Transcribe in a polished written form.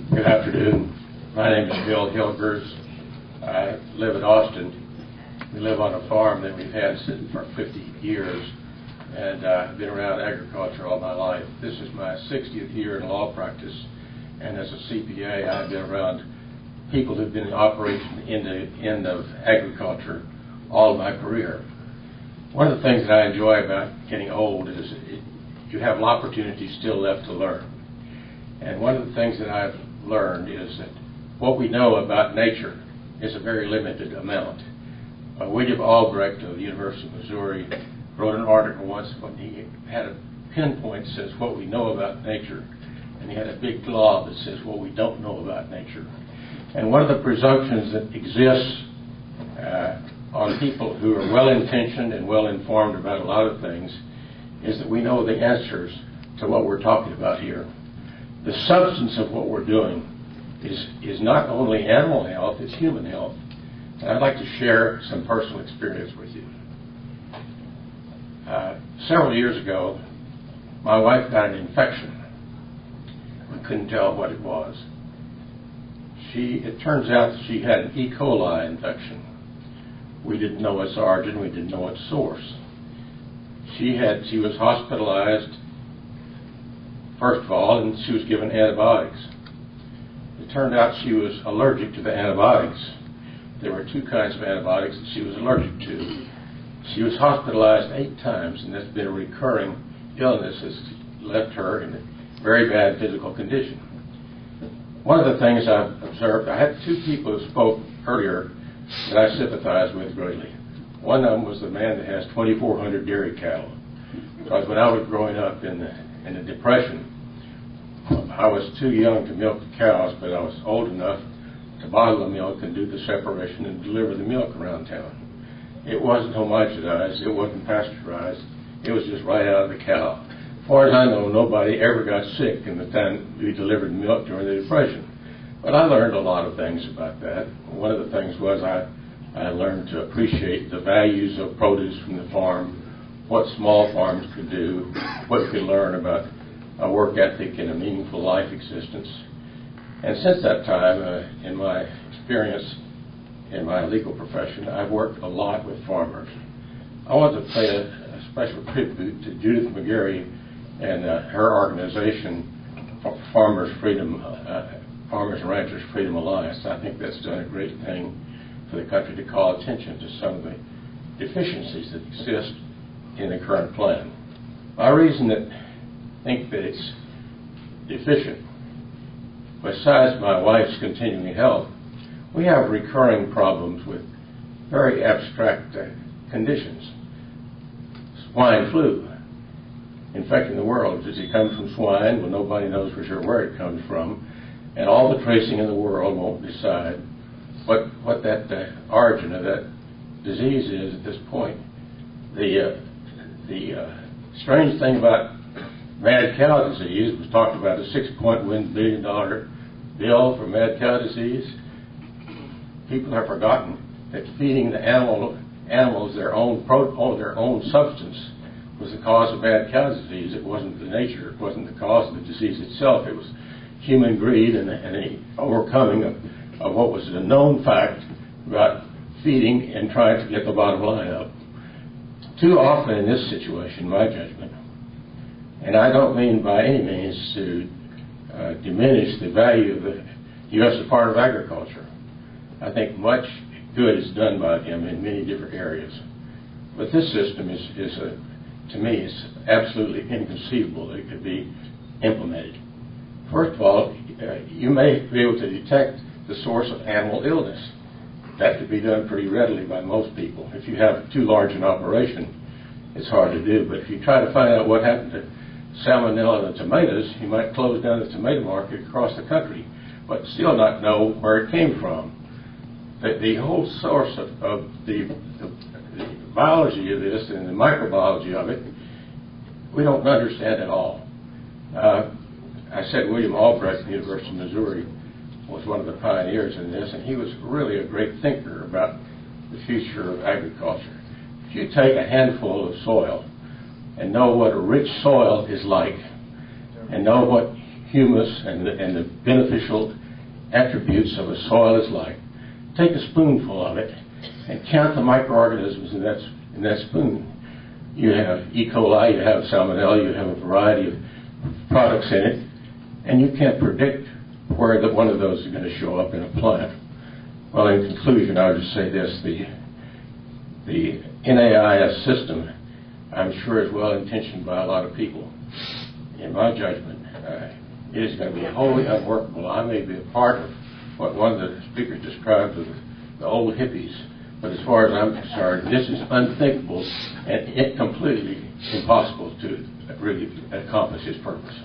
Good afternoon. My name is Bill Hilgers. I live in Austin. We live on a farm that we've had for 50 years, and I've been around agriculture all my life. This is my 60th year in law practice, and as a CPA, I've been around people who've been in operation in the end of agriculture all of my career. One of the things that I enjoy about getting old is you have opportunities still left to learn. And one of the things that I've learned is that what we know about nature is a very limited amount. William Albrecht of the University of Missouri wrote an article once when he had a pinpoint that says what we know about nature, and he had a big glob that says what we don't know about nature. And one of the presumptions that exists on people who are well-intentioned and well-informed about a lot of things is that we know the answers to what we're talking about here. The substance of what we're doing is not only animal health, it's human health. And I'd like to share some personal experience with you. Several years ago, my wife got an infection. We couldn't tell what it was. It turns out that she had an E. coli infection. We didn't know its origin, we didn't know its source. She was hospitalized, first of all, and she was given antibiotics. It turned out she was allergic to the antibiotics. There were two kinds of antibiotics that she was allergic to. She was hospitalized 8 times, and that's been a recurring illness that's left her in a very bad physical condition. One of the things I've observed, I had 2 people who spoke earlier that I sympathize with greatly. One of them was the man that has 2,400 dairy cattle. Because when I was growing up in the Depression, I was too young to milk the cows, but I was old enough to bottle the milk and do the separation and deliver the milk around town. It wasn't homogenized, it wasn't pasteurized, it was just right out of the cow. As far as I know, nobody ever got sick in the time we delivered milk during the Depression. But I learned a lot of things about that. One of the things was I learned to appreciate the values of produce from the farm, what small farms could do, what you could learn about a work ethic and a meaningful life existence. And since that time, in my experience in my legal profession, I've worked a lot with farmers. I want to pay a special tribute to Judith McGarry and her organization, Farmers and Ranchers Freedom Alliance. I think that's done a great thing for the country to call attention to some of the deficiencies that exist in the current plan. My reason that I think that it's deficient, besides my wife's continuing health, we have recurring problems with very abstract conditions. Swine flu infecting the world. Does it come from swine? Well, nobody knows for sure where it comes from, and all the tracing in the world won't decide what that origin of that disease is at this point. The strange thing about mad cow disease was talked about a $6.1 billion bill for mad cow disease. People have forgotten that feeding the animals their own substance was the cause of mad cow disease. It wasn't the nature, it wasn't the cause of the disease itself. It was human greed and the overcoming of what was a known fact about feeding and trying to get the bottom line up. Too often in this situation, my judgment, and I don't mean by any means to diminish the value of the U.S. Department of Agriculture. I think much good is done by them in many different areas. But this system is to me, is absolutely inconceivable that it could be implemented. First of all, you may be able to detect the source of animal illness. That could be done pretty readily by most people. If you have too large an operation, it's hard to do. But if you try to find out what happened to salmonella in the tomatoes, you might close down the tomato market across the country, but still not know where it came from. The whole source of the biology of this and the microbiology of it, we don't understand at all. I said William Albrecht at the University of Missouri was one of the pioneers in this, and he was really a great thinker about the future of agriculture. If you take a handful of soil and know what a rich soil is like, and know what humus and the beneficial attributes of a soil is like. Take a spoonful of it and count the microorganisms in that spoon. You have E. coli, you have salmonella, you have a variety of products in it, and you can't predict where one of those is going to show up in a plant. Well, in conclusion, I would just say this: the NAIS system, I'm sure, is well intentioned by a lot of people. In my judgment, it is going to be wholly unworkable. I may be a part of what one of the speakers described as the old hippies, but as far as I'm concerned, this is unthinkable and completely impossible to really accomplish its purpose.